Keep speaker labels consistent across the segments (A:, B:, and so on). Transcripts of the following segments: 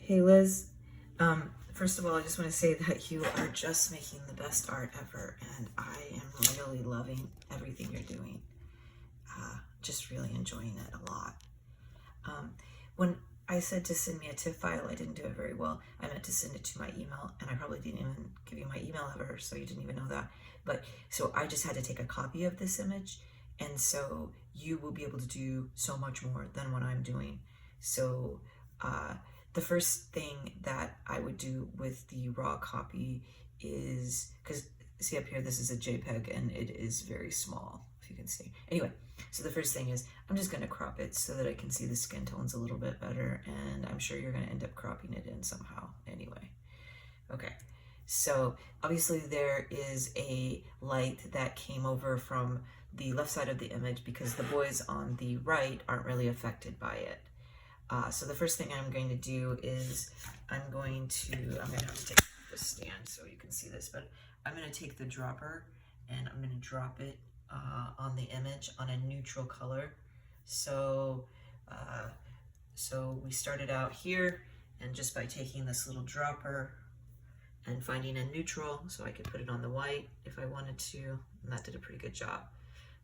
A: Hey Liz, first of all, I just want to say that you are just making the best art ever, and I am really loving everything you're doing. Just really enjoying it a lot. When I said to send me a TIFF file, I didn't do it very well. I meant to send it to my email, and I probably didn't even give you my email ever, so you didn't even know that. But so I just had to take a copy of this image, and so you will be able to do so much more than what I'm doing. So the first thing that I would do with the raw copy is, because see up here, this is a JPEG and it is very small, if you can see. Anyway, so the first thing is I'm just going to crop it so that I can see the skin tones a little bit better, and I'm sure you're going to end up cropping it in somehow anyway. Okay, so obviously there is a light that came over from the left side of the image because the boys on the right aren't really affected by it. So the first thing I'm going to do is I'm going to have to take the stand so you can see this, but I'm going to take the dropper and I'm going to drop it on the image on a neutral color. So we started out here, and just by taking this little dropper and finding a neutral, so I could put it on the white if I wanted to, and that did a pretty good job.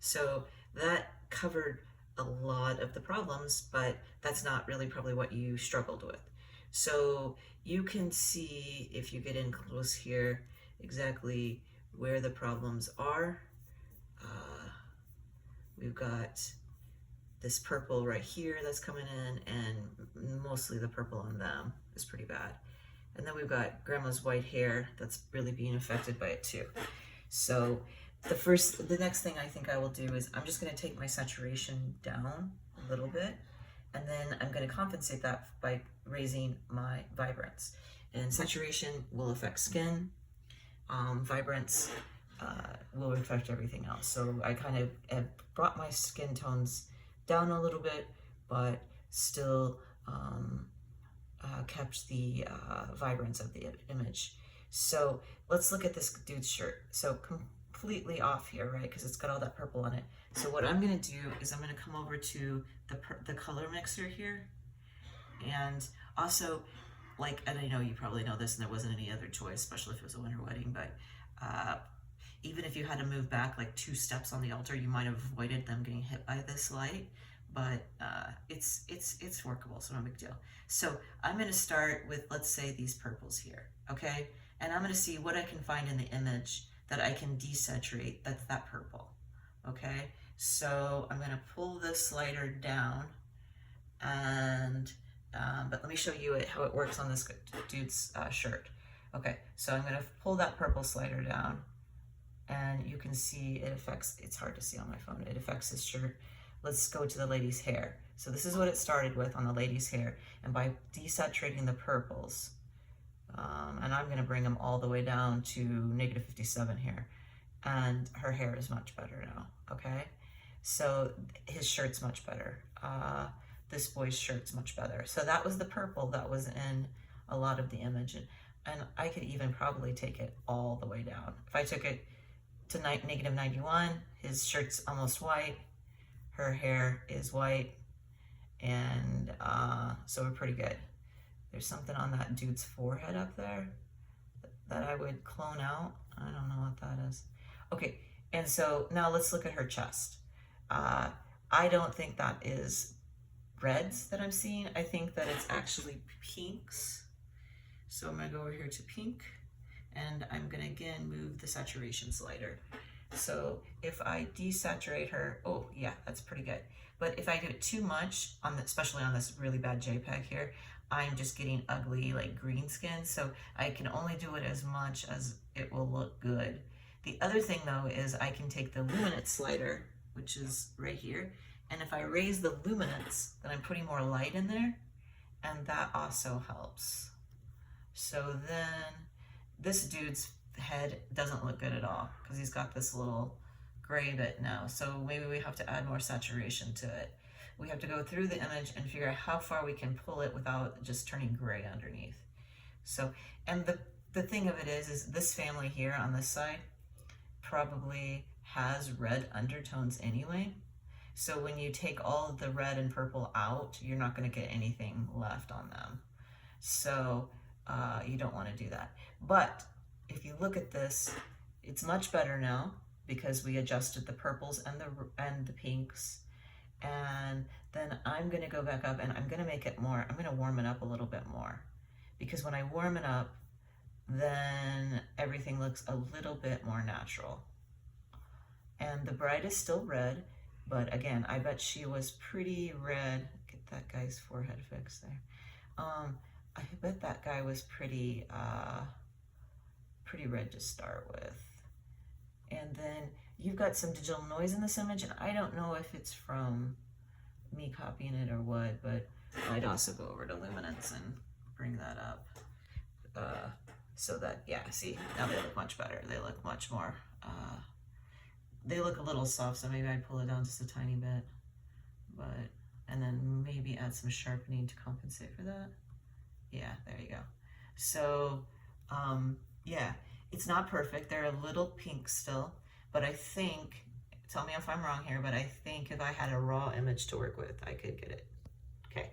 A: So that covered a lot of the problems, but that's not really probably what you struggled with. So you can see, if you get in close here, exactly where the problems are. We've got this purple right here that's coming in, and mostly the purple on them is pretty bad. And then we've got grandma's white hair that's really being affected by it too. So the next thing I think I will do is I'm just going to take my saturation down a little bit, and then I'm going to compensate that by raising my vibrance. And saturation will affect skin. Vibrance will affect everything else. So I kind of have brought my skin tones down a little bit, but still kept the vibrance of the image. So let's look at this dude's shirt. So completely off here, right? Because it's got all that purple on it. So what I'm going to do is I'm going to come over to the color mixer here, and also, like, and I know you probably know this and there wasn't any other choice, especially if it was a winter wedding, but even if you had to move back like 2 steps on the altar, you might have avoided them getting hit by this light, but it's workable, so no big deal. So I'm going to start with, let's say, these purples here, okay? And I'm going to see what I can find in the image that I can desaturate that's that purple, okay? So I'm going to pull this slider down, and but let me show you how it works on this dude's shirt. Okay, so I'm going to pull that purple slider down, and you can see it affects, it's hard to see on my phone, it affects his shirt. Let's go to the lady's hair. So this is what it started with on the lady's hair, and by desaturating the purples, and I'm going to bring them all the way down to -57 here, and her hair is much better now, okay? So his shirt's much better. This boy's shirt's much better. So that was the purple that was in a lot of the image, and I could even probably take it all the way down. If I took it to -91, his shirt's almost white, her hair is white, and so we're pretty good. There's something on that dude's forehead up there that I would clone out. I don't know what that is. Okay, and so now let's look at her chest. I don't think that is reds that I'm seeing. I think that it's actually pinks. So I'm gonna go over here to pink, and I'm gonna again move the saturation slider. So if I desaturate her, oh yeah, that's pretty good. But if I do it too much, especially on this really bad JPEG here, I'm just getting ugly like green skin. So I can only do it as much as it will look good. The other thing though is I can take the luminance slider, which is right here, and if I raise the luminance, then I'm putting more light in there, and that also helps. So then this dude's head doesn't look good at all because he's got this little gray bit now. So maybe we have to add more saturation to it. We have to go through the image and figure out how far we can pull it without just turning gray underneath. So, and the thing of it is this family here on this side probably has red undertones anyway. So when you take all of the red and purple out, you're not going to get anything left on them. So you don't want to do that. But if you look at this, it's much better now because we adjusted the purples and the pinks. And then I'm going to go back up and I'm going to make it more, I'm going to warm it up a little bit more, because when I warm it up, then everything looks a little bit more natural. And the bride is still red, but again, I bet she was pretty red. Get that guy's forehead fixed there. I bet that guy was pretty red to start with. And then you've got some digital noise in this image, and I don't know if it's from me copying it or what, but I'd also go over to Luminance and bring that up. So that, yeah, see, now they look much better. They look much more, they look a little soft, so maybe I'd pull it down just a tiny bit, but, and then maybe add some sharpening to compensate for that. Yeah, there you go. So, yeah, it's not perfect. They're a little pink still, but I think, tell me if I'm wrong here, but I think if I had a raw image to work with, I could get it. Okay.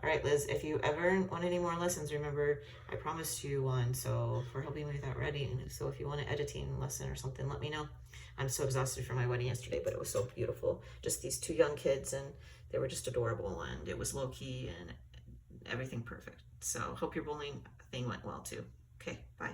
A: All right, Liz, if you ever want any more lessons, remember, I promised you one, so for helping me with that writing. So if you want an editing lesson or something, let me know. I'm so exhausted from my wedding yesterday, but it was so beautiful. Just these two young kids, and they were just adorable, and it was low-key and everything perfect. So hope your bowling thing went well too. Okay, bye.